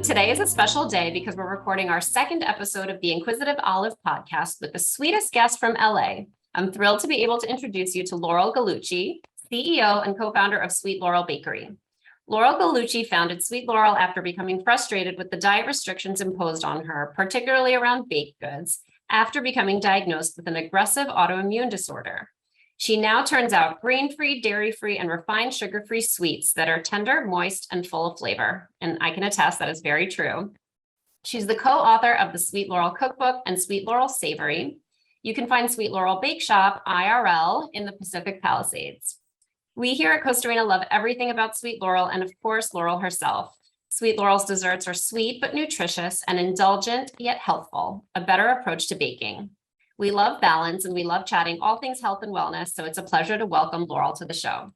today is a special day because we're recording our second episode of the Inquisitive Olive podcast with the sweetest guest from LA. I'm thrilled to be able to introduce you to Laurel Gallucci, CEO and co-founder of Sweet Laurel Bakery. Laurel Gallucci founded Sweet Laurel after becoming frustrated with the diet restrictions imposed on her, particularly around baked goods, after becoming diagnosed with an aggressive autoimmune disorder. She now turns out grain-free, dairy-free, and refined sugar-free sweets that are tender, moist, and full of flavor. And I can attest that is very true. She's the co-author of the Sweet Laurel Cookbook and Sweet Laurel Savory. You can find Sweet Laurel Bakeshop IRL in the Pacific Palisades. We here at Kosterina love everything about Sweet Laurel and, of course, Laurel herself. Sweet Laurel's desserts are sweet but nutritious and indulgent yet healthful, a better approach to baking. We love balance and we love chatting all things health and wellness, so it's a pleasure to welcome Laurel to the show.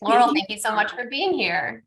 Laurel, thank you so much for being here.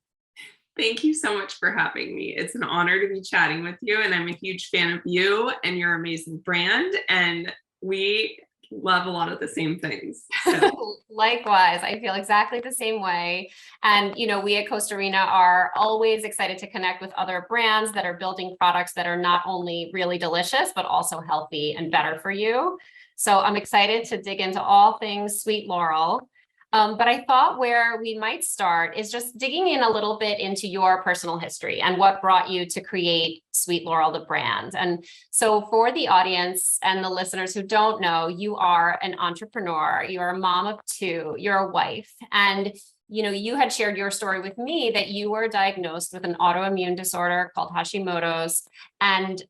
Thank you so much for having me. It's an honor to be chatting with you, and I'm a huge fan of you and your amazing brand, and we love a lot of the same things. So. Likewise, I feel exactly the same way. And, we at Kosterina are always excited to connect with other brands that are building products that are not only really delicious, but also healthy and better for you. So I'm excited to dig into all things Sweet Laurel. But I thought where we might start is just digging in a little bit into your personal history and what brought you to create Sweet Laurel, the brand. And so for the audience and the listeners who don't know, you are an entrepreneur, you're a mom of two, you're a wife, and you had shared your story with me that you were diagnosed with an autoimmune disorder called Hashimoto's and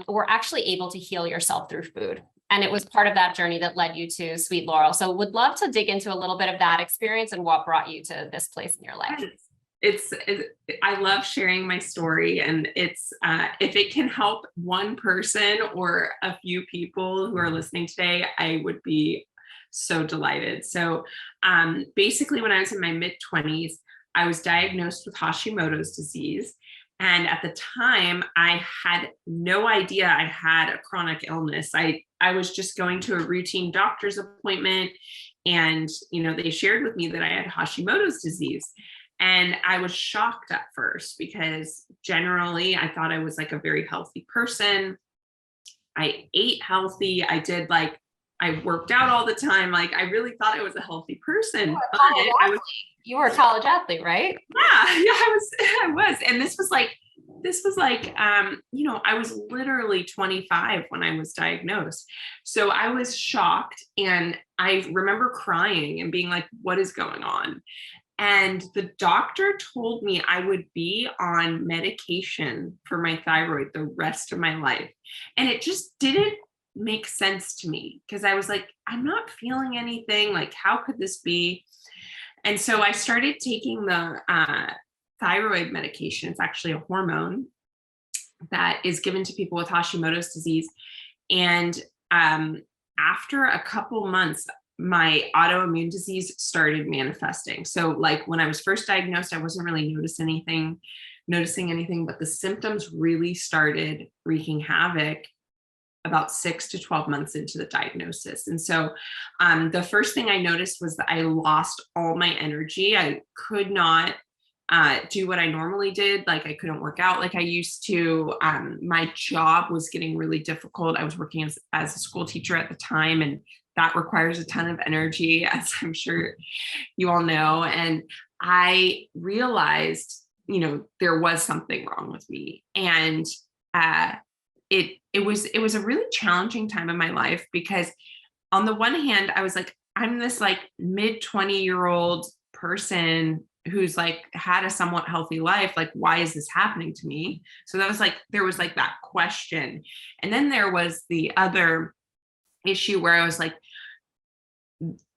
were actually able to heal yourself through food. And it was part of that journey that led you to Sweet Laurel. So would love to dig into a little bit of that experience and what brought you to this place in your life. I love sharing my story, and it's if it can help one person or a few people who are listening today, I would be so delighted. So basically when I was in my mid-20s, I was diagnosed with Hashimoto's disease. And at the time, I had no idea I had a chronic illness. I was just going to a routine doctor's appointment, and they shared with me that I had Hashimoto's disease. And I was shocked at first because generally I thought I was like a very healthy person. I ate healthy. I worked out all the time. Like I really thought I was a healthy person. You were a college athlete, right? Yeah, I was. And this was like, I was literally 25 when I was diagnosed. So I was shocked, and I remember crying and being like, what is going on? And the doctor told me I would be on medication for my thyroid the rest of my life. And it just didn't make sense to me because I was like, I'm not feeling anything. Like, how could this be? And so I started taking the thyroid medication. It's actually a hormone that is given to people with Hashimoto's disease. And after a couple months, my autoimmune disease started manifesting. So like when I was first diagnosed, I wasn't really noticing anything, but the symptoms really started wreaking havoc about 6 to 12 months into the diagnosis. And so the first thing I noticed was that I lost all my energy. I could not do what I normally did. Like I couldn't work out like I used to. My job was getting really difficult. I was working as a school teacher at the time, and that requires a ton of energy, as I'm sure you all know. And I realized, there was something wrong with me. And it was a really challenging time in my life because on the one hand, I was like, I'm this like mid-20-year-old person who's like had a somewhat healthy life. Like, why is this happening to me? So that was like, there was like that question. And then there was the other issue where I was like,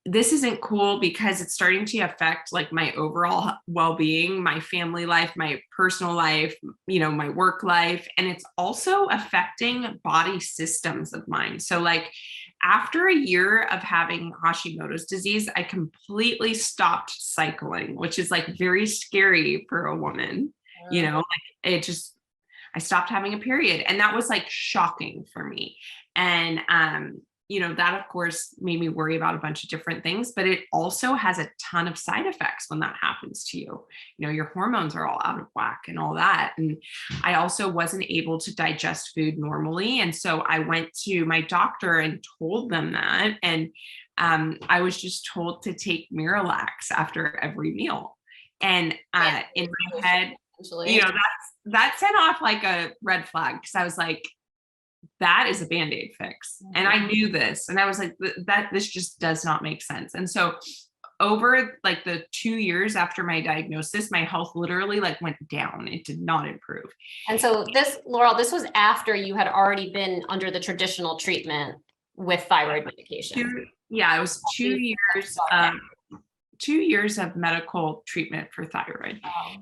this isn't cool because it's starting to affect like my overall well-being, my family life, my personal life, my work life. And it's also affecting body systems of mine. So like after a year of having Hashimoto's disease, I completely stopped cycling, which is like very scary for a woman. I stopped having a period, and that was like shocking for me. And, that of course made me worry about a bunch of different things, but it also has a ton of side effects when that happens to you. Your hormones are all out of whack and all that. And I also wasn't able to digest food normally. And so I went to my doctor and told them that. And I was just told to take Miralax after every meal. And in my head, that sent off like a red flag, because I was like, that is a Band-Aid fix. And I knew this, and I was like, this just does not make sense. And so over like the 2 years after my diagnosis, my health literally like went down. It did not improve. And so Laurel, this was after you had already been under the traditional treatment with thyroid medication. It was 2 years, 2 years of medical treatment for thyroid. Wow.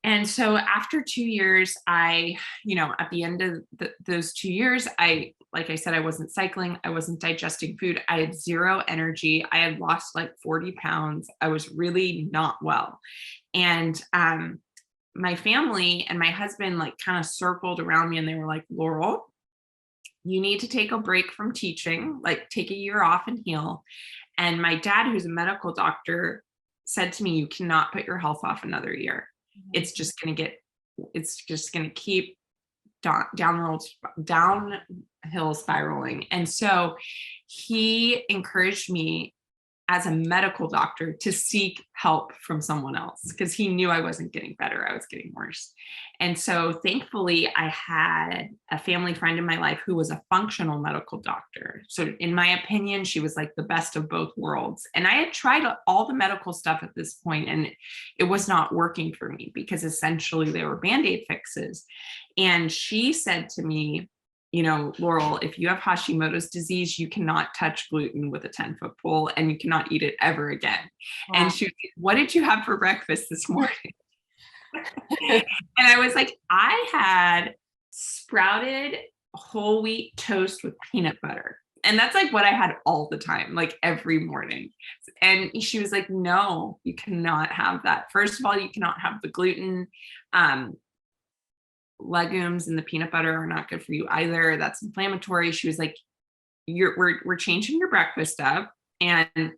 And so after 2 years, at the end of those 2 years, like I said, I wasn't cycling. I wasn't digesting food. I had zero energy. I had lost like 40 pounds. I was really not well. And my family and my husband like kind of circled around me, and they were like, Laurel, you need to take a break from teaching, like take a year off and heal. And my dad, who's a medical doctor, said to me, you cannot put your health off another year. It's just going to keep downhill spiraling. And so he encouraged me as a medical doctor to seek help from someone else, because he knew I wasn't getting better. I was getting worse. And so thankfully I had a family friend in my life who was a functional medical doctor. So in my opinion, she was like the best of both worlds. And I had tried all the medical stuff at this point, and it was not working for me, because essentially they were Band-Aid fixes. And she said to me, Laurel, if you have Hashimoto's disease, you cannot touch gluten with a 10-foot pole, and you cannot eat it ever again. Wow. And she was like, what did you have for breakfast this morning? And I was like, I had sprouted whole wheat toast with peanut butter. And that's like what I had all the time, like every morning. And she was like, no, you cannot have that. First of all, you cannot have the gluten. Legumes and the peanut butter are not good for you either. That's inflammatory. She was like, we're changing your breakfast up. And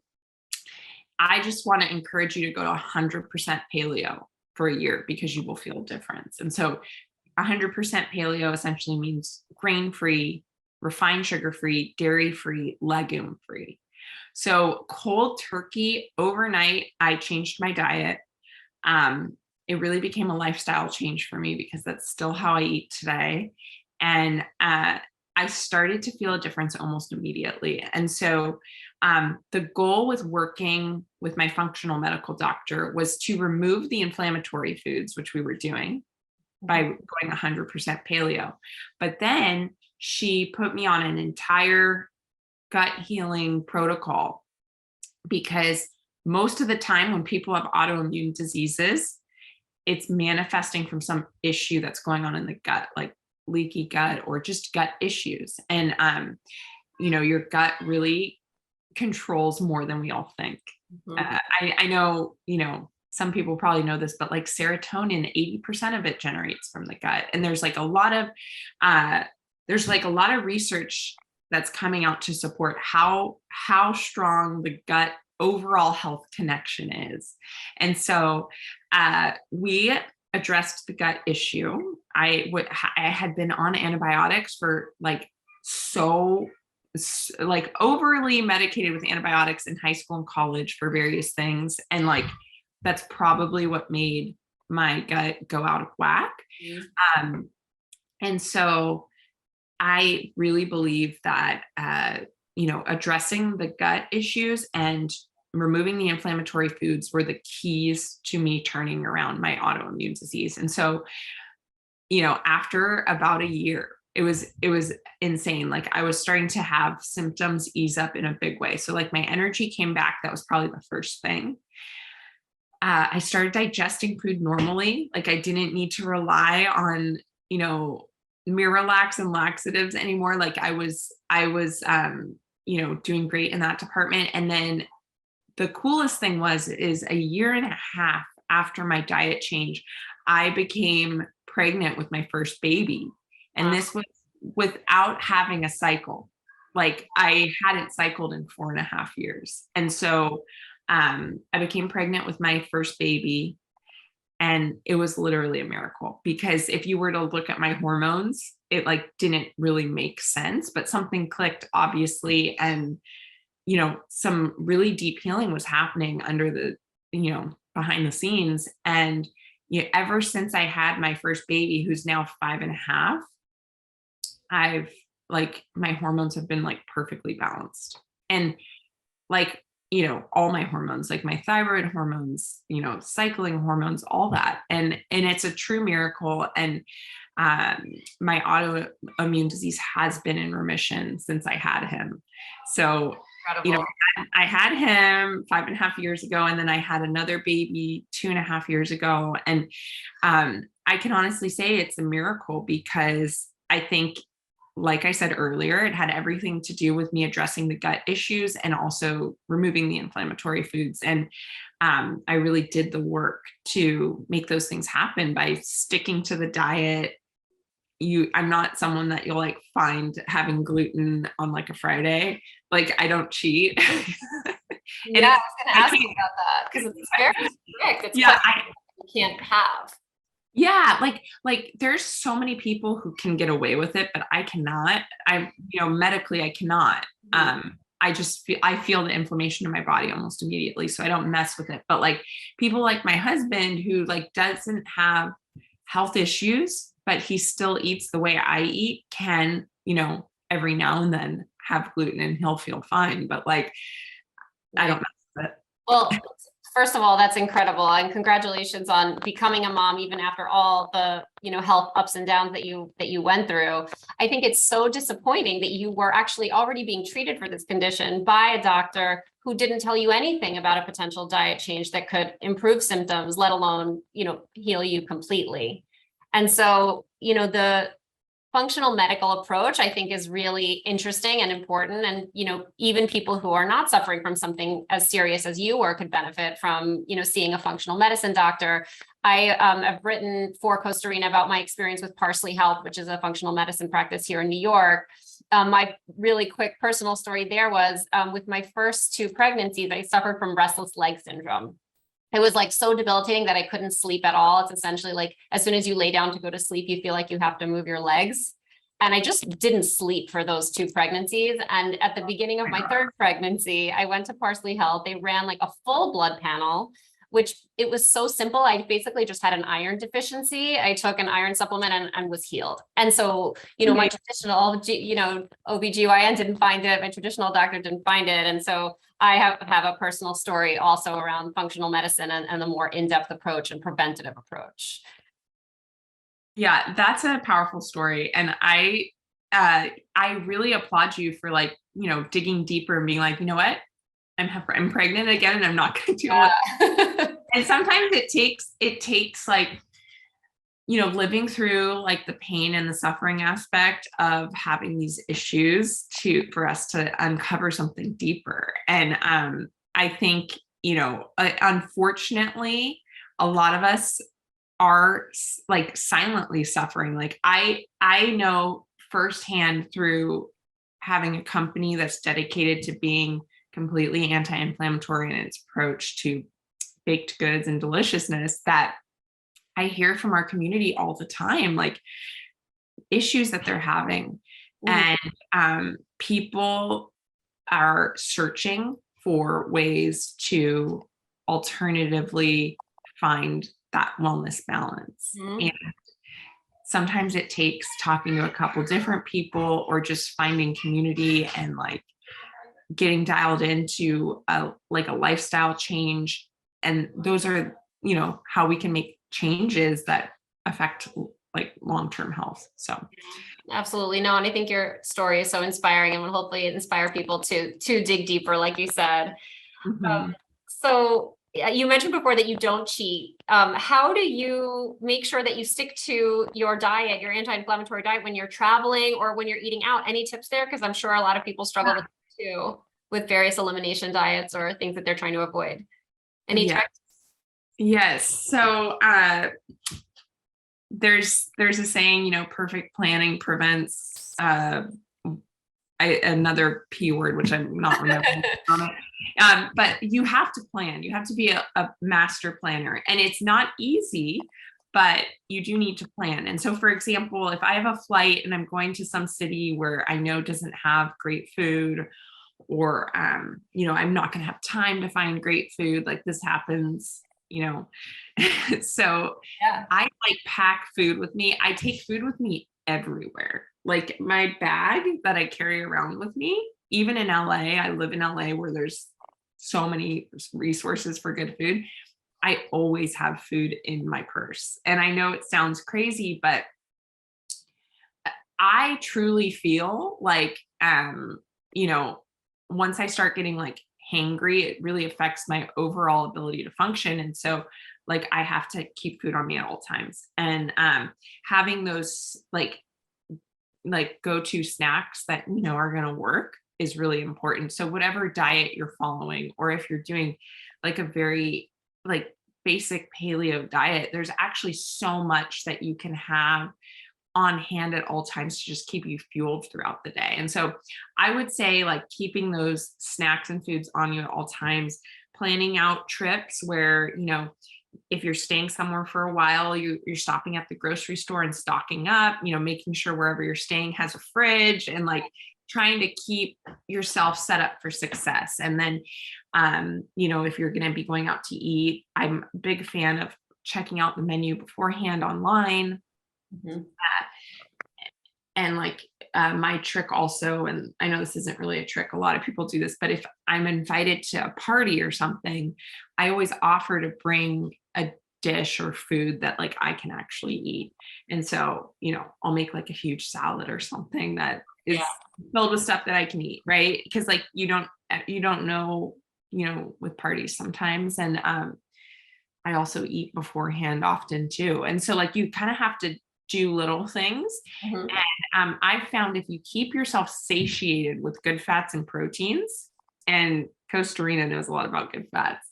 I just want to encourage you to go to 100% paleo for a year, because you will feel a difference. And so 100% paleo essentially means grain-free, refined sugar-free, dairy-free, legume-free. So cold turkey overnight, I changed my diet. It really became a lifestyle change for me, because that's still how I eat today. And I started to feel a difference almost immediately. And so the goal with working with my functional medical doctor was to remove the inflammatory foods, which we were doing by going 100% paleo. But then she put me on an entire gut healing protocol, because most of the time when people have autoimmune diseases, it's manifesting from some issue that's going on in the gut, like leaky gut or just gut issues. And, your gut really controls more than we all think. I know, some people probably know this, but like serotonin, 80% of it generates from the gut. And there's like a lot of research that's coming out to support how strong the gut overall health connection is. And so we addressed the gut issue. I had been on antibiotics for overly medicated with antibiotics in high school and college for various things. And that's probably what made my gut go out of whack. And so I really believe that, addressing the gut issues and removing the inflammatory foods were the keys to me turning around my autoimmune disease. And so, after about a year, it was insane. Like I was starting to have symptoms ease up in a big way. So like my energy came back. That was probably the first thing. I started digesting food normally. Like I didn't need to rely on, Miralax and laxatives anymore. Like I was doing great in that department. And then the coolest thing is a year and a half after my diet change, I became pregnant with my first baby. And this was without having a cycle. like I hadn't cycled in 4.5 years. And so I became pregnant with my first baby. And it was literally a miracle, because if you were to look at my hormones, it like didn't really make sense, but something clicked, obviously. And, some really deep healing was happening under the, behind the scenes. And ever since I had my first baby, who's now 5.5, I've like, my hormones have been like perfectly balanced. And like, all my hormones, like my thyroid hormones, cycling hormones, all that. And it's a true miracle. And my autoimmune disease has been in remission since I had him. So, Incredible. I had him 5.5 years ago, and then I had another baby 2.5 years ago. And I can honestly say it's a miracle, because I think, like I said earlier, it had everything to do with me addressing the gut issues and also removing the inflammatory foods. And I really did the work to make those things happen by sticking to the diet. I'm not someone that you'll like find having gluten on like a Friday. Like, I don't cheat. Yeah, I was going to ask you about that, because it's very strict. It's you can't have. Yeah, like there's so many people who can get away with it, but I cannot. Medically I cannot. I feel the inflammation in my body almost immediately, so I don't mess with it. But like people like my husband, who like doesn't have health issues, but he still eats the way I eat, can, every now and then have gluten and he'll feel fine. But like, I don't mess with it. Well, first of all, that's incredible. And congratulations on becoming a mom, even after all the, health ups and downs that you went through. I think it's so disappointing that you were actually already being treated for this condition by a doctor who didn't tell you anything about a potential diet change that could improve symptoms, let alone, heal you completely. And so, the functional medical approach, I think, is really interesting and important. And, even people who are not suffering from something as serious as you were could benefit from, seeing a functional medicine doctor. I have written for Kosterina about my experience with Parsley Health, which is a functional medicine practice here in New York. My really quick personal story there was with my first 2 pregnancies, I suffered from restless leg syndrome. It was like so debilitating that I couldn't sleep at all. It's essentially like, as soon as you lay down to go to sleep, you feel like you have to move your legs. And I just didn't sleep for those 2 pregnancies. And at the beginning of my 3rd pregnancy, I went to Parsley Health. They ran like a full blood panel, which it was so simple. I basically just had an iron deficiency. I took an iron supplement and was healed. And so, my traditional, OBGYN didn't find it. My traditional doctor didn't find it. And so I have a personal story also around functional medicine and the more in-depth approach and preventative approach. Yeah, that's a powerful story. And I really applaud you for like, digging deeper and being like, you know what? I'm pregnant again, and I'm not going to deal with it. And sometimes it takes like, living through like the pain and the suffering aspect of having these issues for us to uncover something deeper. And I think, unfortunately, a lot of us are like silently suffering. Like I know firsthand through having a company that's dedicated to being completely anti-inflammatory in its approach to baked goods and deliciousness, that I hear from our community all the time, like issues that they're having. And people are searching for ways to alternatively find that wellness balance. And sometimes it takes talking to a couple different people, or just finding community and like getting dialed into a lifestyle change. And those are, how we can make changes that affect like long-term health. So absolutely. No, and I think your story is so inspiring and will hopefully inspire people to dig deeper, like you said. So you mentioned before that you don't cheat. How do you make sure that you stick to your diet, your anti-inflammatory diet, when you're traveling or when you're eating out? Any tips there? Because I'm sure a lot of people struggle with it too, with various elimination diets or things that they're trying to avoid. Any tricks? Yes. So there's a saying, perfect planning prevents another P word, which I'm not remembering. But you have to plan. You have to be a master planner, and it's not easy, but you do need to plan. And so, for example, if I have a flight and I'm going to some city where I know doesn't have great food, or you know, I'm not going to have time to find great food, like this happens, you know. So Yeah. I like pack food with me. I take food with me everywhere. Like my bag that I carry around with me, even in LA, I live in LA where there's so many resources for good food. I always have food in my purse. And I know it sounds crazy, but I truly feel like, you know, once I start getting like hangry, it really affects my overall ability to function. And so like I have to keep food on me at all times. And having those like go-to snacks that, you know, are going to work is really important. So whatever diet you're following, or if you're doing like a very like basic paleo diet, there's actually so much that you can have on hand at all times to just keep you fueled throughout the day. And so I would say like keeping those snacks and foods on you at all times, planning out trips where, you know, if you're staying somewhere for a while, you're stopping at the grocery store and stocking up, you know, making sure wherever you're staying has a fridge, and like trying to keep yourself set up for success. And then, you know, if you're going to be going out to eat, I'm a big fan of checking out the menu beforehand online. Mm-hmm. And like my trick also, and I know this isn't really a trick, a lot of people do this, but if I'm invited to a party or something, I always offer to bring a dish or food that like I can actually eat. And so, you know, I'll make like a huge salad or something that is filled with stuff that I can eat, right? Because like you don't know, you know, with parties sometimes. And I also eat beforehand often too. And so like you kind of have to do little things. Mm-hmm. And I've found if you keep yourself satiated with good fats and proteins, and Kosterina knows a lot about good fats.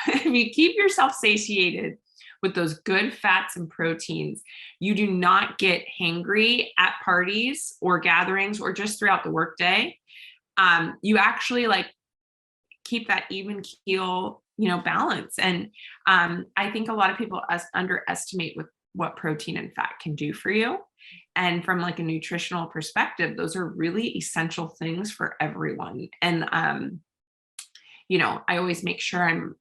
If you keep yourself satiated with those good fats and proteins, you do not get hangry at parties or gatherings or just throughout the workday. You actually like keep that even keel, you know, balance. And I think a lot of people underestimate what protein and fat can do for you. And from like a nutritional perspective, those are really essential things for everyone. And, you know, I always make sure I'm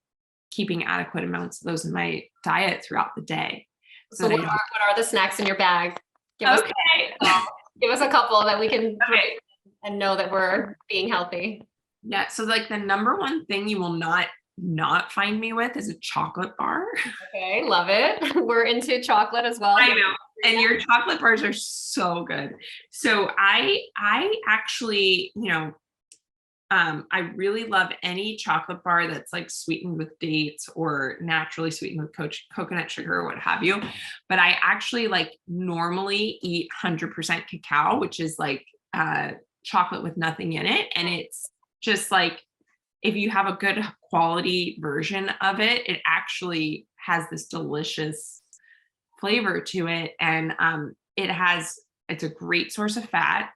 keeping adequate amounts of those in my diet throughout the day. So what are the snacks in your bag? Give us a couple that we can and know that we're being healthy. Yeah. So like the number one thing you will not find me with is a chocolate bar. Okay, love it. We're into chocolate as well. I know. And your chocolate bars are so good. So I actually, you know, I really love any chocolate bar that's like sweetened with dates or naturally sweetened with coconut sugar or what have you. But I actually like normally eat 100% cacao, which is like chocolate with nothing in it. And it's just like, if you have a good quality version of it, it actually has this delicious flavor to it. And it's a great source of fat.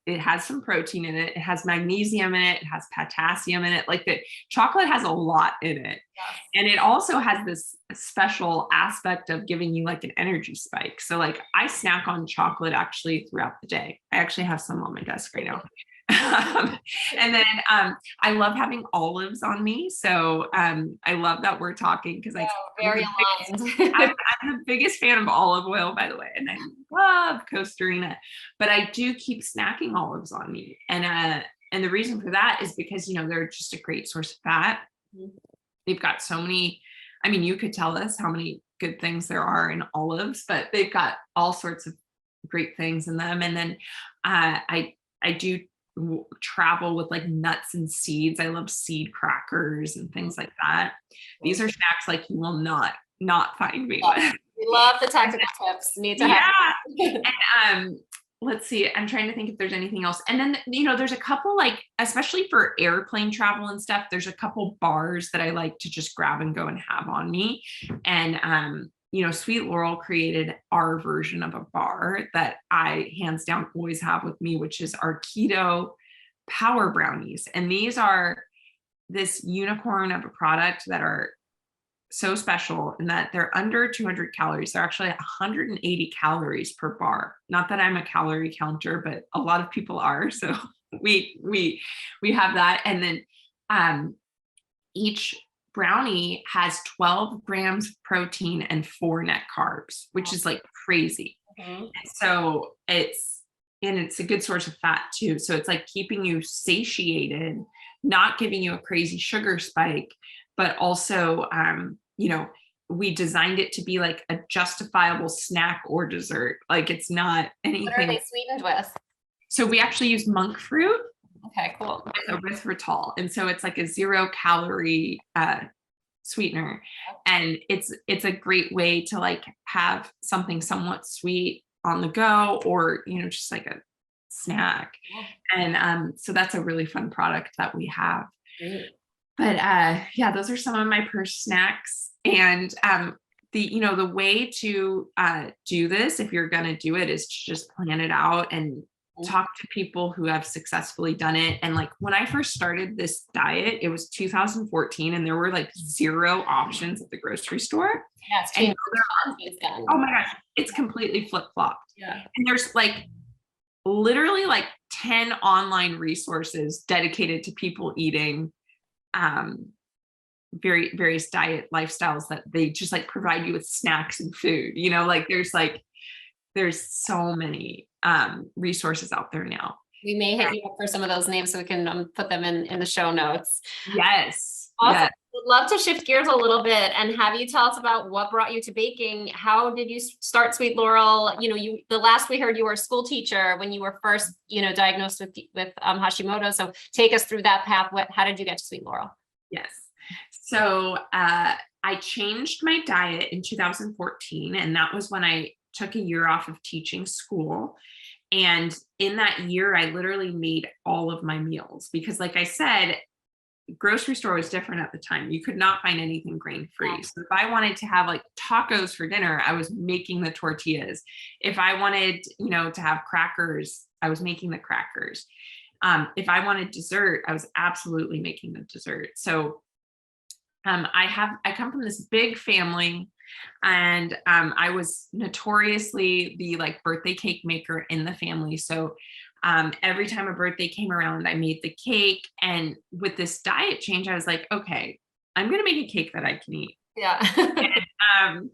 It has some protein in it. It has magnesium in it. It has potassium in it. Like the chocolate has a lot in it. Yes. And it also has this special aspect of giving you like an energy spike. So like I snack on chocolate actually throughout the day. I actually have some on my desk right now. And then I love having olives on me. So I love that we're talking because very aligned. I'm the biggest fan of olive oil, by the way, and I love Kosterina, but I do keep snacking olives on me. And the reason for that is because, you know, they're just a great source of fat. Mm-hmm. They've got so many, I mean, you could tell us how many good things there are in olives, but they've got all sorts of great things in them. And then I do travel with like nuts and seeds. I love seed crackers and things like that. These are snacks like you will not find me with. We love the tactical tips. Need to have. And let's see. I'm trying to think if there's anything else. And then, you know, there's a couple like, especially for airplane travel and stuff, there's a couple bars that I like to just grab and go and have on me. And Sweet Laurel created our version of a bar that I hands down always have with me, which is our keto power brownies. And these are this unicorn of a product that are so special in that they're under 200 calories. They're actually 180 calories per bar. Not that I'm a calorie counter, but a lot of people are. So we have that. And then each brownie has 12 grams of protein and 4 net carbs, which is like crazy. So it's a good source of fat too. So it's like keeping you satiated, not giving you a crazy sugar spike, but also, we designed it to be like a justifiable snack or dessert. Like it's not anything. What are they sweetened with? So we actually use monk fruit. Okay, cool. With erythritol. And so it's like a 0 calorie sweetener. And it's a great way to like have something somewhat sweet on the go, or, just like a snack. And so that's a really fun product that we have. But those are some of my purse snacks. And the way to do this, if you're going to do it, is to just plan it out and talk to people who have successfully done it. And like when I first started this diet, it was 2014 and there were like 0 options at the grocery store. Yeah, oh my gosh, it's completely flip-flopped. Yeah. And there's like literally like 10 online resources dedicated to people eating various diet lifestyles that they just like provide you with snacks and food, like there's so many resources out there now. We may hit you up for some of those names so we can put them in the show notes. Yes. Awesome. Yes. Would love to shift gears a little bit and have you tell us about what brought you to baking. How did you start Sweet Laurel? The last we heard, you were a school teacher when you were first, diagnosed with Hashimoto. So take us through that path. How did you get to Sweet Laurel? Yes. So I changed my diet in 2014, and that was when I took a year off of teaching school. And in that year, I literally made all of my meals because, like I said, grocery store was different at the time. You could not find anything grain-free. So if I wanted to have like tacos for dinner, I was making the tortillas. If I wanted, to have crackers, I was making the crackers. If I wanted dessert, I was absolutely making the dessert. So I come from this big family, and I was notoriously the like birthday cake maker in the family. So every time a birthday came around, I made the cake. And with this diet change, I was like, okay, I'm going to make a cake that I can eat. Yeah. And,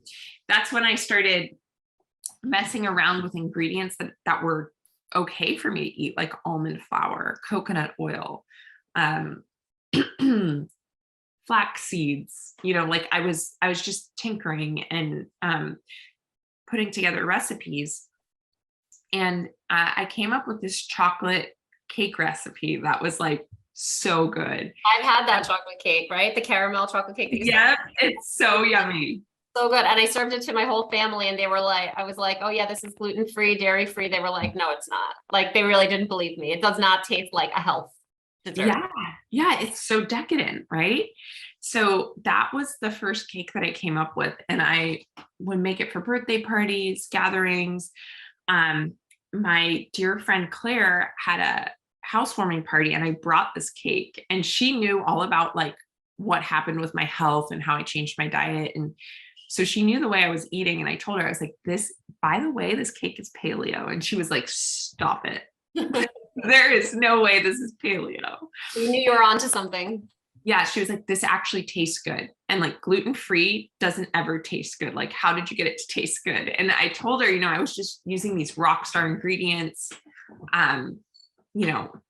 that's when I started messing around with ingredients that were okay for me to eat, like almond flour, coconut oil, flax seeds, like I was just tinkering and putting together recipes. And I came up with this chocolate cake recipe that was like so good. I've had that chocolate cake, right? The caramel chocolate cake. Yeah, it's so yummy. So good. And I served it to my whole family and they were like, I was like, oh yeah, this is gluten-free, dairy-free. They were like, no, it's not. Like, they really didn't believe me. It does not taste like a health dessert. Yeah, it's so decadent, right? So that was the first cake that I came up with, and I would make it for birthday parties, gatherings. My dear friend Claire had a housewarming party, and I brought this cake, and she knew all about like what happened with my health and how I changed my diet. And so she knew the way I was eating, and I told her, I was like, by the way, this cake is paleo. And she was like, stop it. There is no way this is paleo. You knew you were onto something. Yeah, she was like, this actually tastes good. And like gluten-free doesn't ever taste good. Like, how did you get it to taste good? And I told her, I was just using these rock star ingredients.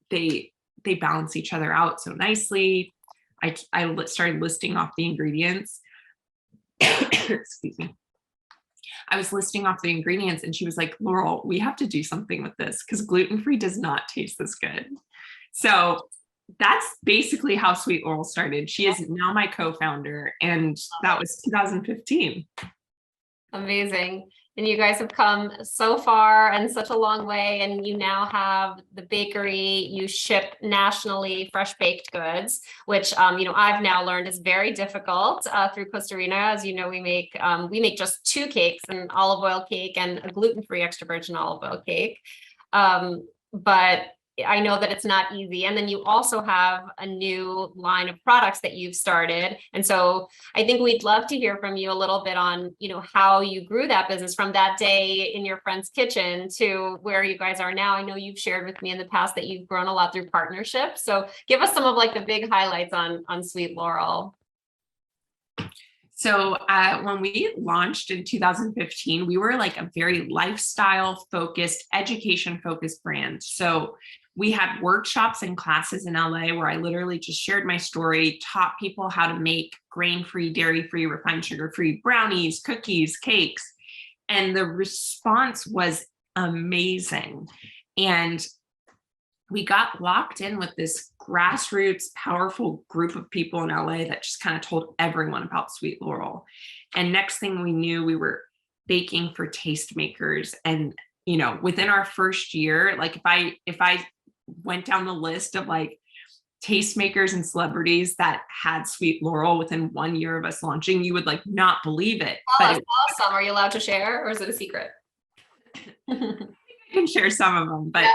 They balance each other out so nicely. I started listing off the ingredients. Excuse me. I was listing off the ingredients, and she was like, Laurel, we have to do something with this because gluten-free does not taste this good. So that's basically how Sweet Laurel started. She is now my co-founder, and that was 2015. Amazing. And you guys have come so far and such a long way. And you now have the bakery, you ship nationally fresh baked goods, which, I've now learned is very difficult through Kosterina. As you know, we make just two cakes, an olive oil cake and a gluten-free extra virgin olive oil cake. But I know that it's not easy. And then you also have a new line of products that you've started. And so I think we'd love to hear from you a little bit on, how you grew that business from that day in your friend's kitchen to where you guys are now. I know you've shared with me in the past that you've grown a lot through partnerships. So give us some of like the big highlights on Sweet Laurel. So when we launched in 2015, we were like a very lifestyle focused, education focused brand. So we had workshops and classes in LA where I literally just shared my story, taught people how to make grain-free, dairy-free, refined sugar-free brownies, cookies, cakes. And the response was amazing. And we got locked in with this grassroots, powerful group of people in LA that just kind of told everyone about Sweet Laurel. And next thing we knew, we were baking for tastemakers. And, within our first year, like if I went down the list of like tastemakers and celebrities that had Sweet Laurel within 1 year of us launching, you would like not believe it. Oh, but that's awesome. Are you allowed to share or is it a secret? I can share some of them, but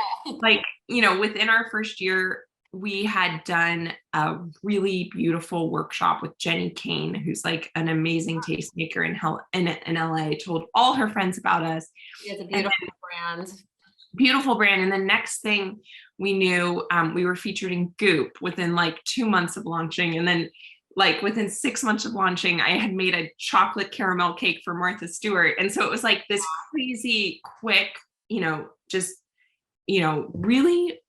within our first year, we had done a really beautiful workshop with Jenny Kane, who's like an amazing tastemaker in LA, told all her friends about us. She has a beautiful brand. Beautiful brand. And the next thing we knew, we were featured in Goop within like 2 months of launching. And then like within 6 months of launching, I had made a chocolate caramel cake for Martha Stewart. And so it was like this crazy quick, really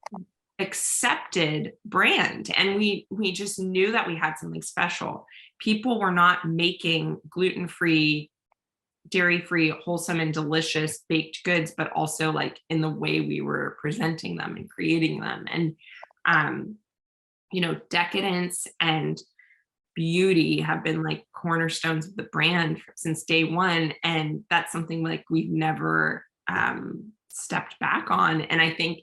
accepted brand. And we just knew that we had something special. People were not making gluten-free, dairy-free, wholesome and delicious baked goods, but also like in the way we were presenting them and creating them. And, decadence and beauty have been like cornerstones of the brand since day one. And that's something like we've never stepped back on. And I think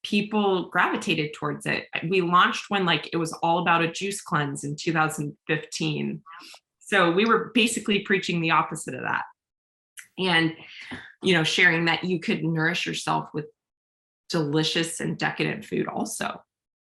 people gravitated towards it. We launched when like it was all about a juice cleanse in 2015. So we were basically preaching the opposite of that. And, sharing that you could nourish yourself with delicious and decadent food also.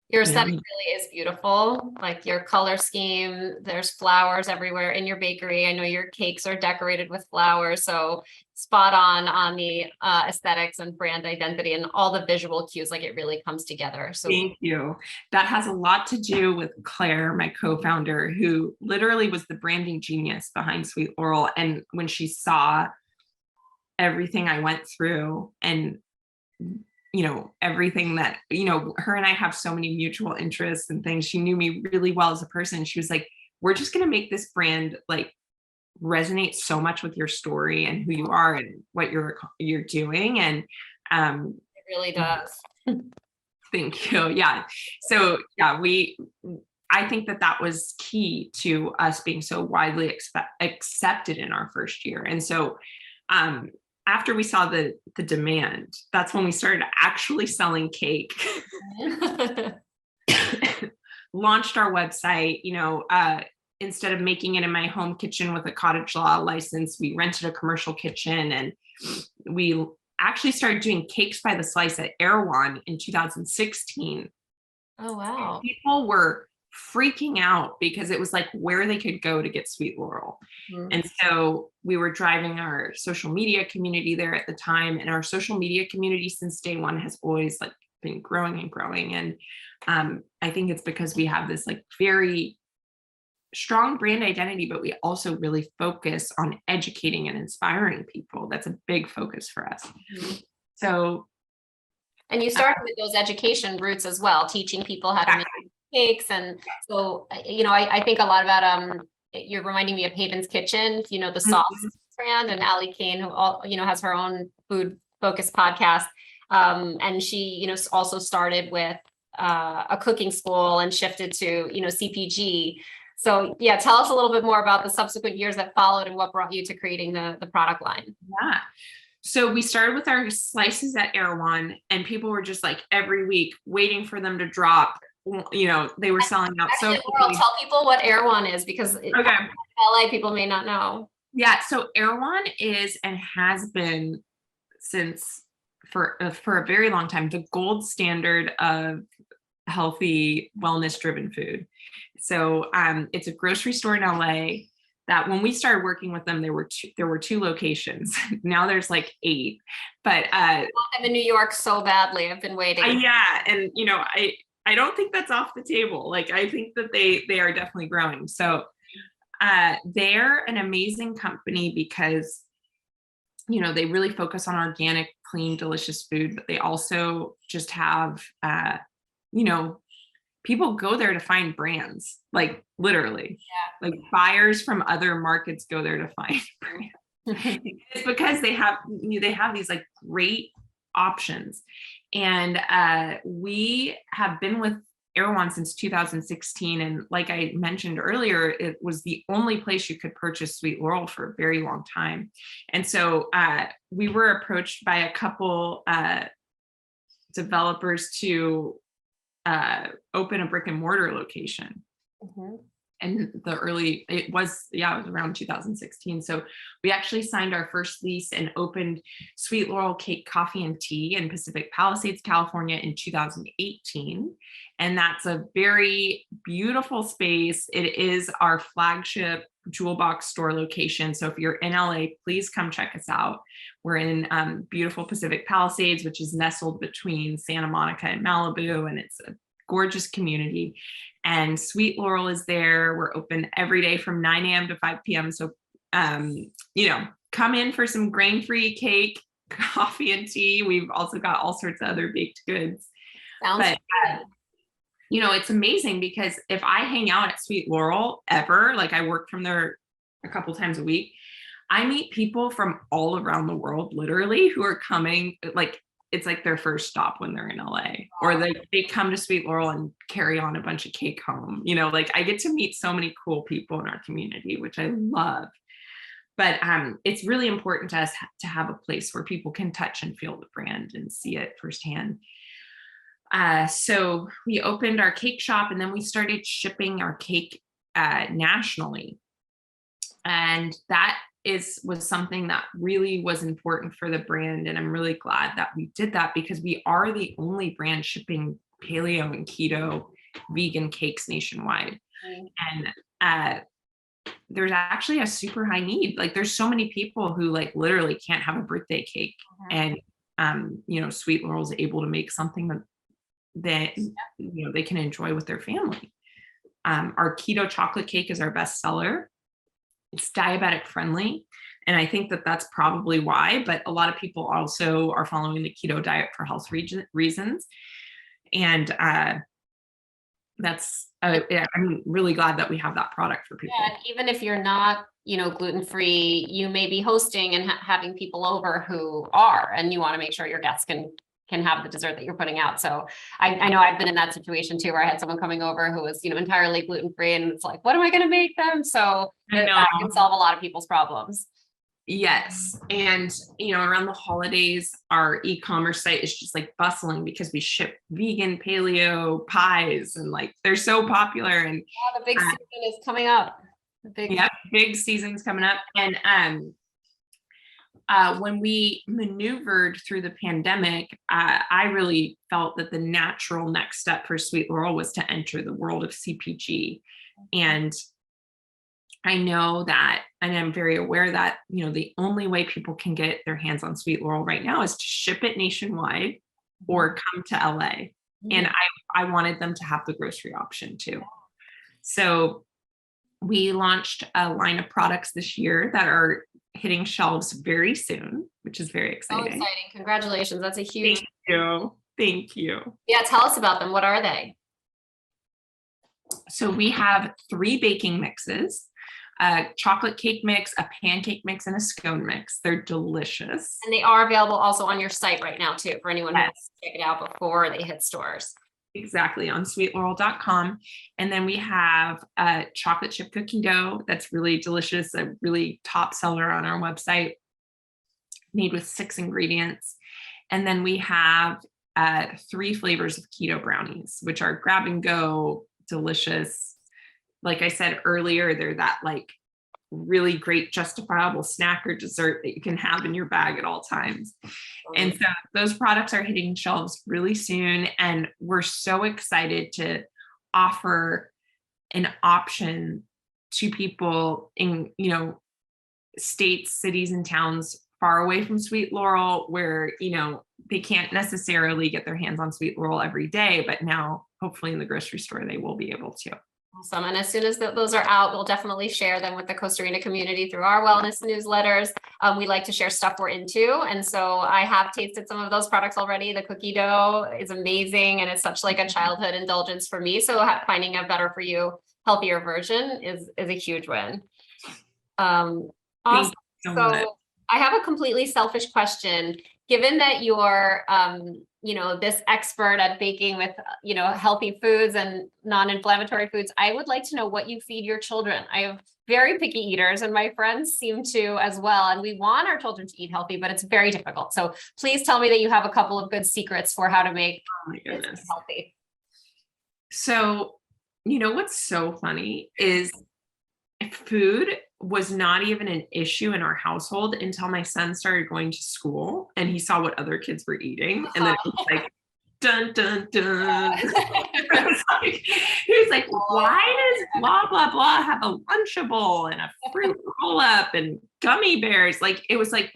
Your aesthetic really is beautiful. Like your color scheme, there's flowers everywhere in your bakery. I know your cakes are decorated with flowers. So spot on the aesthetics and brand identity and all the visual cues, like it really comes together. So thank you. That has a lot to do with Claire, my co-founder, who literally was the branding genius behind Sweet Laurel. And when she saw everything I went through and everything that, her and I have so many mutual interests and things. She knew me really well as a person. She was like, we're just going to make this brand like resonate so much with your story and who you are and what you're doing. And it really does. Thank you. Yeah. So yeah, I think that was key to us being so widely accepted in our first year. And so, after we saw the demand, that's when we started actually selling cake. Launched our website, instead of making it in my home kitchen with a cottage law license, we rented a commercial kitchen and we actually started doing cakes by the slice at Erewhon in 2016. Oh, wow. And people were freaking out because it was like where they could go to get Sweet Laurel. Mm-hmm. And so we were driving our social media community there at the time, and our social media community since day one has always like been growing and growing. And I think it's because we have this like very strong brand identity, but we also really focus on educating and inspiring people. That's a big focus for us. Mm-hmm. So, and you started with those education roots as well, teaching people how to make cakes. And so, I think a lot about, you're reminding me of Haven's Kitchen, the sauce brand, and Allie Kane, who, has her own food focused podcast. And she, also started with a cooking school and shifted to, CPG. So yeah, tell us a little bit more about the subsequent years that followed and what brought you to creating the product line. Yeah. So we started with our slices at Erewhon, and people were just like every week waiting for them to drop. You know, they were selling out so Laurel, quickly. tell people what Erewhon is, because Okay. LA people may not know. Yeah. So Erewhon is and has been since for a very long time the gold standard of healthy, wellness-driven food. So it's a grocery store in LA that when we started working with them, there were two locations. Now there's like 8. But I want them in New York so badly. I've been waiting. yeah, and you know, I don't think that's off the table. Like I think that they are definitely growing. So they're an amazing company because you know they really focus on organic, clean, delicious food, but they also just have you know, people go there to find brands, like literally. Yeah. Like buyers from other markets go there to find brands. It's because they have these like great options. And we have been with Erewhon since 2016. And like I mentioned earlier, it was the only place you could purchase Sweet Laurel for a very long time. And so we were approached by a couple developers to open a brick and mortar location. Mm-hmm. And it was around 2016. So we actually signed our first lease and opened Sweet Laurel Cake, Coffee and Tea in Pacific Palisades, California in 2018. And that's a very beautiful space. It is our flagship jewel box store location. So if you're in LA, please come check us out. We're in beautiful Pacific Palisades, which is nestled between Santa Monica and Malibu. And it's a gorgeous community. And Sweet Laurel is there. We're open every day from 9 a.m. to 5 p.m. So, you know, come in for some grain-free cake, coffee and tea. We've also got all sorts of other baked goods. Sounds good. You know, it's amazing because if I hang out at Sweet Laurel ever, like I work from there a couple times a week, I meet people from all around the world, literally, who are coming, like, it's like their first stop when they're in LA, or they come to Sweet Laurel and carry on a bunch of cake home. You know, like I get to meet so many cool people in our community, which I love. But it's really important to us to have a place where people can touch and feel the brand and see it firsthand. So we opened our cake shop, and then we started shipping our cake nationally. And that was something that really was important for the brand. And I'm really glad that we did that because we are the only brand shipping paleo and keto vegan cakes nationwide. And there's actually a super high need. Like there's so many people who like literally can't have a birthday cake. And you know, Sweet Laurel is able to make something that you know they can enjoy with their family. Our keto chocolate cake is our best seller. It's diabetic friendly. And I think that that's probably why, but a lot of people also are following the keto diet for health reasons. And I'm really glad that we have that product for people. Yeah, and even if you're not, you know, gluten-free, you may be hosting and having people over who are, and you want to make sure your guests can have the dessert that you're putting out. So I know I've been in that situation too, where I had someone coming over who was, you know, entirely gluten-free, and it's like, what am I going to make them? So that can solve a lot of people's problems. Yes. And, you know, around the holidays, our e-commerce site is just like bustling because we ship vegan, paleo pies, and like, they're so popular. And the big season is coming up. Big season's coming up. And, when we maneuvered through the pandemic, I really felt that the natural next step for Sweet Laurel was to enter the world of CPG. And I know that, and I'm very aware that, you know, the only way people can get their hands on Sweet Laurel right now is to ship it nationwide or come to LA. Mm-hmm. And I wanted them to have the grocery option too. So we launched a line of products this year that are hitting shelves very soon, which is very exciting. So exciting. Congratulations. That's a huge. Thank you. Yeah. Tell us about them. What are they? So we have 3 baking mixes, a chocolate cake mix, a pancake mix, and a scone mix. They're delicious. And they are available also on your site right now too, for anyone who wants to check it out before they hit stores. Exactly, on sweetlaurel.com. And then we have a chocolate chip cookie dough that's really delicious, a really top seller on our website, made with 6 ingredients. And then we have 3 flavors of keto brownies, which are grab and go, delicious. Like I said earlier, they're that like really great justifiable snack or dessert that you can have in your bag at all times. And so those products are hitting shelves really soon. And we're so excited to offer an option to people in, states, cities, and towns far away from Sweet Laurel, where, they can't necessarily get their hands on Sweet Laurel every day, but now hopefully in the grocery store, they will be able to. Awesome. And as soon as those are out, we'll definitely share them with the Kosterina community through our wellness newsletters. We like to share stuff we're into. And so I have tasted some of those products already. The cookie dough is amazing. And it's such like a childhood indulgence for me. So finding a better for you, healthier version is a huge win. Awesome. So I have a completely selfish question. Given that you're, this expert at baking with, healthy foods and non-inflammatory foods, I would like to know what you feed your children. I have very picky eaters and my friends seem to as well. And we want our children to eat healthy, but it's very difficult. So please tell me that you have a couple of good secrets for how to make it healthy. So, what's so funny is food was not even an issue in our household until my son started going to school and he saw what other kids were eating. And then it was like, dun, dun, dun. He was like, why does blah, blah, blah have a Lunchable and a fruit roll up and gummy bears? Like, it was like,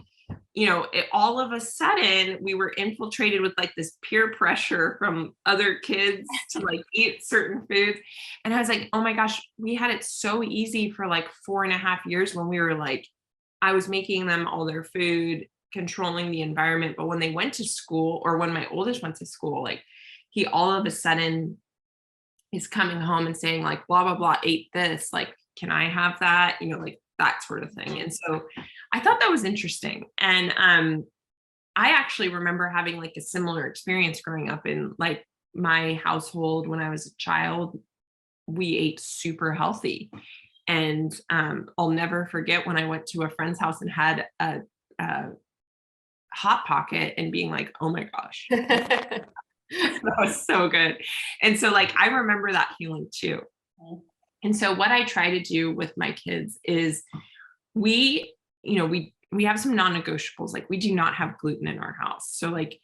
all of a sudden we were infiltrated with like this peer pressure from other kids to like eat certain foods. And I was like, oh my gosh, we had it so easy for like 4.5 years when we were like, I was making them all their food, controlling the environment. But when they went to school, or when my oldest went to school, like he all of a sudden is coming home and saying like, blah, blah, blah, ate this. Like, can I have that? Like that sort of thing. And so I thought that was interesting. And I actually remember having like a similar experience growing up in like my household when I was a child. We ate super healthy. And I'll never forget when I went to a friend's house and had a Hot Pocket and being like, oh my gosh, that was so good. And so like, I remember that feeling too. And so what I try to do with my kids is we have some non-negotiables. Like we do not have gluten in our house. So like,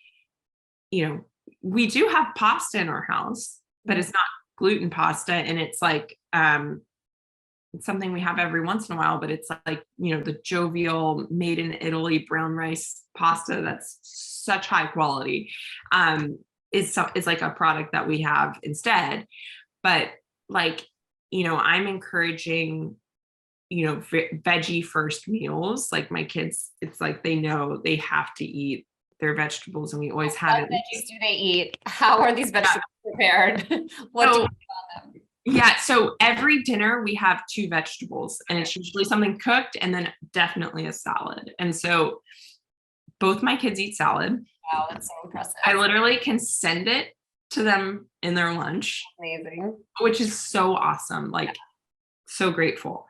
we do have pasta in our house, but it's not gluten pasta. And it's like, it's something we have every once in a while, but it's like, the jovial made in Italy brown rice pasta that's such high quality, is like a product that we have instead. But like, I'm encouraging, veggie first meals. Like my kids, it's like they know they have to eat their vegetables, and we always have it. What veggies do they eat? How are these vegetables prepared? What do you do about them? Yeah, so every dinner we have 2 vegetables, and it's usually something cooked and then definitely a salad. And so both my kids eat salad. Wow, that's so impressive. I literally can send it to them in their lunch. Amazing. Which is so awesome. Like, so grateful.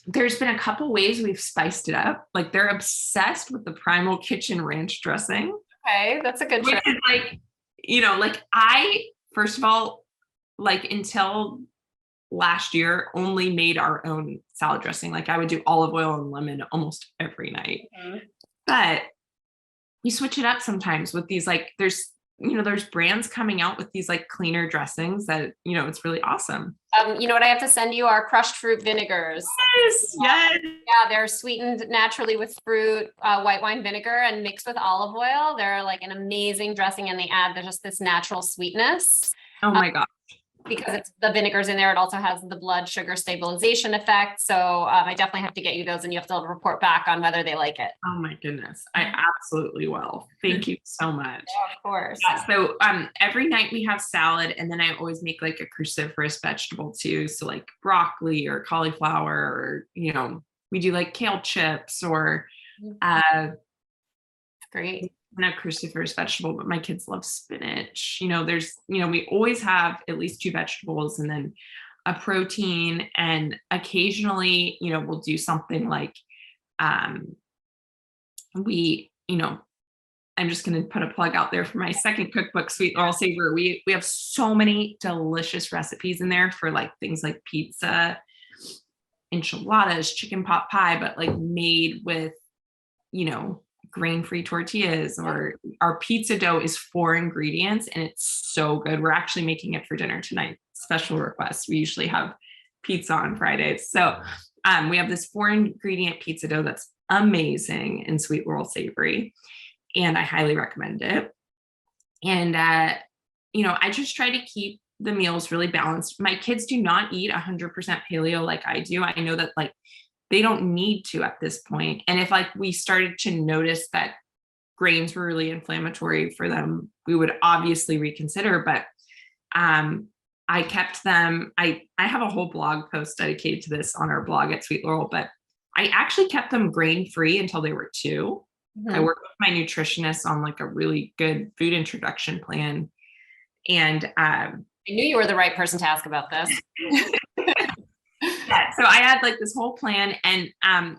There's been a couple ways we've spiced it up. Like they're obsessed with the Primal Kitchen ranch dressing. Okay, that's a good trick. Like, like I, first of all, like until last year, only made our own salad dressing. Like I would do olive oil and lemon almost every night. Mm-hmm. But we switch it up sometimes with these, like, there's brands coming out with these like cleaner dressings that, it's really awesome. What I have to send you are crushed fruit vinegars. Yes. Yes. Yeah. They're sweetened naturally with fruit, white wine vinegar and mixed with olive oil. They're like an amazing dressing, and they add just this natural sweetness. Oh my gosh. Because it's the vinegars in there. It also has the blood sugar stabilization effect. So I definitely have to get you those, and you have to report back on whether they like it. Oh my goodness. I absolutely will. Thank you so much. Yeah, of course. Yeah, so every night we have salad, and then I always make like a cruciferous vegetable too. So like broccoli or cauliflower, or, we do like kale chips or great. a cruciferous vegetable, but my kids love spinach. We always have at least 2 vegetables and then a protein, and occasionally, we'll do something like I'm just going to put a plug out there for my second cookbook, Sweet Laurel Savory. We have so many delicious recipes in there for like things like pizza, enchiladas, chicken pot pie, but like made with, grain-free tortillas. Or our pizza dough is 4 ingredients and it's so good. We're actually making it for dinner tonight. Special request. We usually have pizza on Fridays. So we have this 4 ingredient pizza dough that's amazing in Sweet Laurel Savory. And I highly recommend it. And, I just try to keep the meals really balanced. My kids do not eat 100% paleo like I do. I know that like they don't need to at this point. And if like we started to notice that grains were really inflammatory for them, we would obviously reconsider. But I kept them, I have a whole blog post dedicated to this on our blog at Sweet Laurel, but I actually kept them grain-free until they were 2. I worked with my nutritionist on like a really good food introduction plan. And I knew you were the right person to ask about this. Yeah, so I had like this whole plan, and I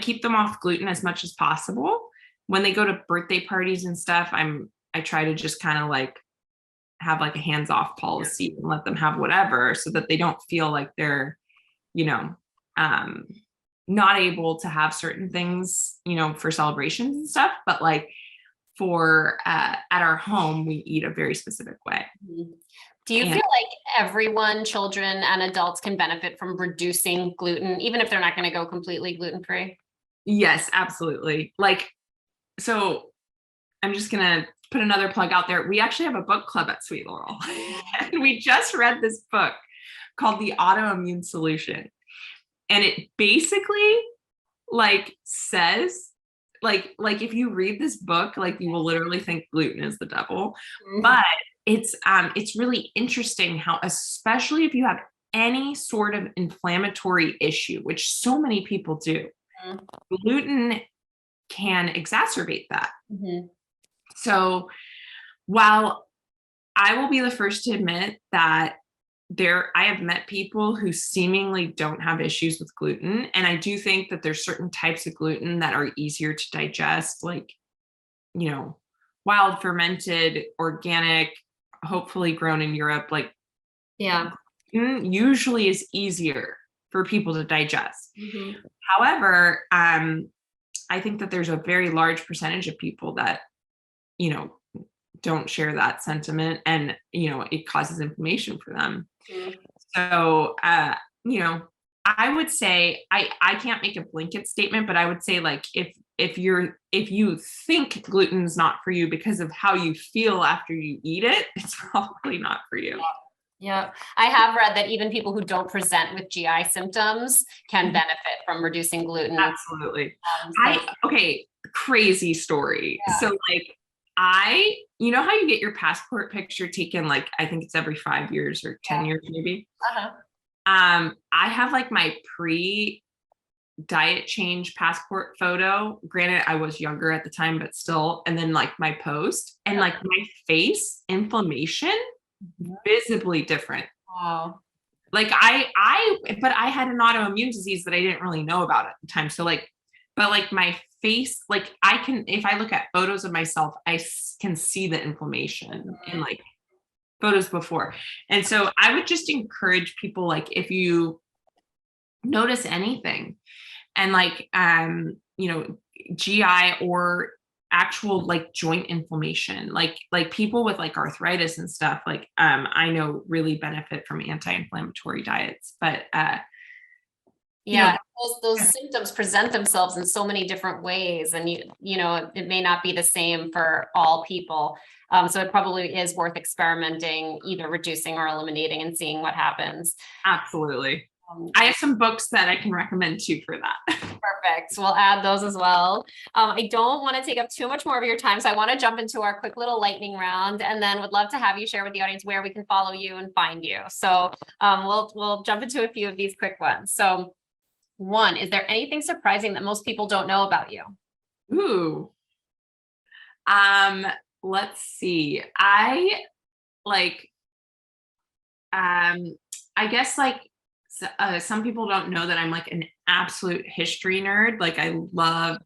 keep them off gluten as much as possible. When they go to birthday parties and stuff, I try to just kind of like have like a hands-off policy and let them have whatever, so that they don't feel like they're, not able to have certain things, for celebrations and stuff. But like for at our home, we eat a very specific way. Do you feel like everyone, children and adults, can benefit from reducing gluten, even if they're not going to go completely gluten-free? Yes, absolutely. Like, so I'm just going to put another plug out there. We actually have a book club at Sweet Laurel. And we just read this book called The Autoimmune Solution. And it basically like says, like if you read this book, like you will literally think gluten is the devil. But it's really interesting how, especially if you have any sort of inflammatory issue, which so many people do, gluten can exacerbate that. So while I will be the first to admit that I have met people who seemingly don't have issues with gluten. And I do think that there's certain types of gluten that are easier to digest, like, wild fermented, organic, hopefully grown in Europe, like usually is easier for people to digest. However, I think that there's a very large percentage of people that, don't share that sentiment, and, it causes inflammation for them. So, I would say I can't make a blanket statement, but I would say like if you think gluten's not for you because of how you feel after you eat it, it's probably not for you. Yeah, I have read that even people who don't present with GI symptoms can benefit from reducing gluten. Absolutely. Crazy story. Yeah. So like you know how you get your passport picture taken, like I think it's every 5 years or 10 years maybe. I have like my pre-diet change passport photo. Granted, I was younger at the time, but still, and then like my post, and like my face inflammation visibly different. Wow. Like but I had an autoimmune disease that I didn't really know about at the time. So like, but like my face, like if I look at photos of myself, I can see the inflammation in like photos before. And so I would just encourage people, like, if you notice anything and like, GI or actual like joint inflammation, like people with like arthritis and stuff, like, I know really benefit from anti-inflammatory diets, but, those symptoms present themselves in so many different ways, and it may not be the same for all people. So it probably is worth experimenting, either reducing or eliminating, and seeing what happens. Absolutely. I have some books that I can recommend too for that. Perfect. We'll add those as well. I don't want to take up too much more of your time, so I want to jump into our quick little lightning round, and then would love to have you share with the audience where we can follow you and find you. So we'll jump into a few of these quick ones. So, one, is there anything surprising that most people don't know about you? Ooh, Let's see. I like, I guess like some people don't know that I'm like an absolute history nerd. Like I love,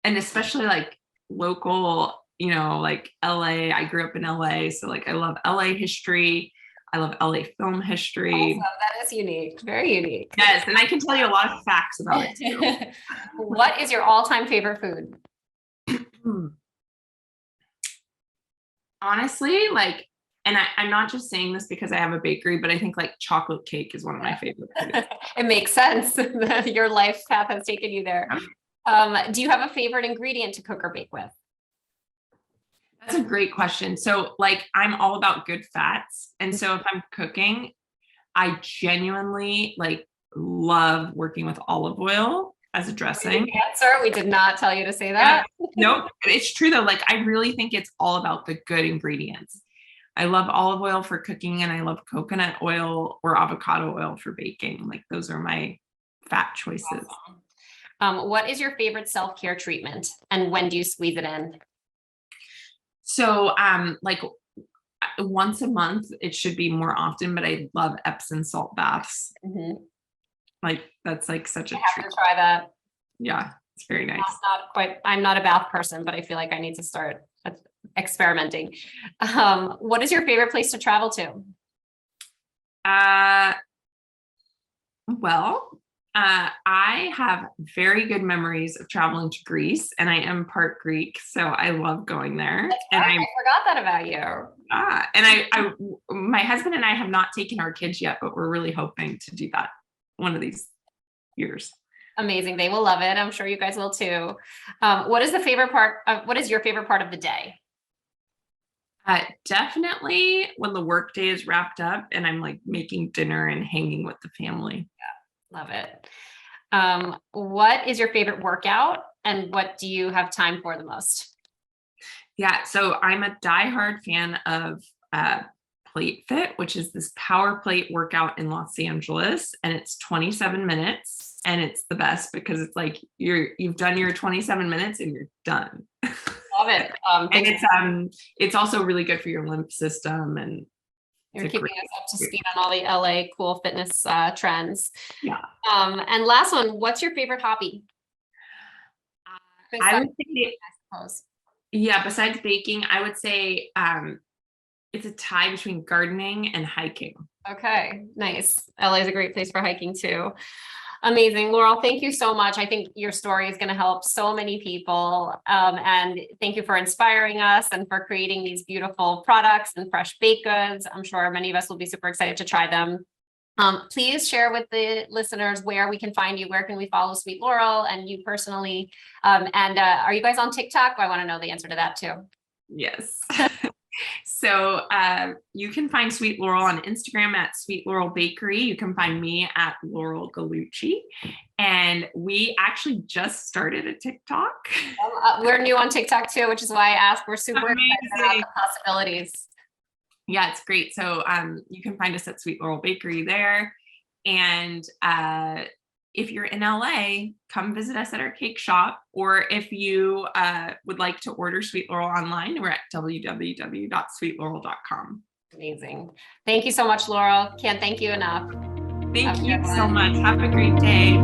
and especially like local, like LA. I grew up in LA. So like I love LA history. I love LA film history. Awesome. That is unique. Very unique. Yes. And I can tell you a lot of facts about it too. What is your all-time favorite food? Honestly, like, and I'm not just saying this because I have a bakery, but I think like chocolate cake is one of my favorite foods. It makes sense. Your life path has taken you there. Do you have a favorite ingredient to cook or bake with? That's a great question. So like, I'm all about good fats. And so if I'm cooking, I genuinely like love working with olive oil as a dressing. Answer. We did not tell you to say that. Nope. It's true though. Like I really think it's all about the good ingredients. I love olive oil for cooking and I love coconut oil or avocado oil for baking. Like those are my fat choices. Awesome. What is your favorite self-care treatment and when do you squeeze it in? So like once a month, it should be more often, but I love Epsom salt baths. Mm-hmm. Like that's like such a I have to try that. Yeah, it's very nice. I'm not a bath person, but I feel like I need to start experimenting. What is your favorite place to travel to? Well, I have very good memories of traveling to Greece, and I am part Greek, so I love going there. And I forgot that about you. And my husband and I have not taken our kids yet, but we're really hoping to do that one of these years. Amazing. They will love it. I'm sure you guys will too. What is your favorite part of the day? Definitely when the workday is wrapped up and I'm like making dinner and hanging with the family. Yeah, love it. What is your favorite workout and what do you have time for the most? Yeah, so I'm a diehard fan of Plate Fit, which is this power plate workout in Los Angeles, and it's 27 minutes, and it's the best because it's like you've done your 27 minutes and you're done. Love it. And it's also really good for your lymph system, and you're keeping us up to speed on all the LA cool fitness trends. Yeah. And last one, what's your favorite hobby? I would say, I suppose. Yeah, besides baking, I would say it's a tie between gardening and hiking. Okay, nice. LA is a great place for hiking too. Amazing. Laurel, thank you so much. I think your story is going to help so many people. And thank you for inspiring us and for creating these beautiful products and fresh baked goods. I'm sure many of us will be super excited to try them. Please share with the listeners where we can find you. Where can we follow Sweet Laurel and you personally? And are you guys on TikTok? I want to know the answer to that too. Yes. So you can find Sweet Laurel on Instagram at Sweet Laurel Bakery. You can find me at Laurel Gallucci. And we actually just started a TikTok. We're new on TikTok too, which is why I asked. We're super excited about the possibilities. Yeah, it's great. So you can find us at Sweet Laurel Bakery there. And if you're in LA, come visit us at our cake shop. Or if you would like to order Sweet Laurel online, we're at www.sweetlaurel.com. Amazing. Thank you so much, Laurel. Can't thank you enough. Thank you so much. Have a great day.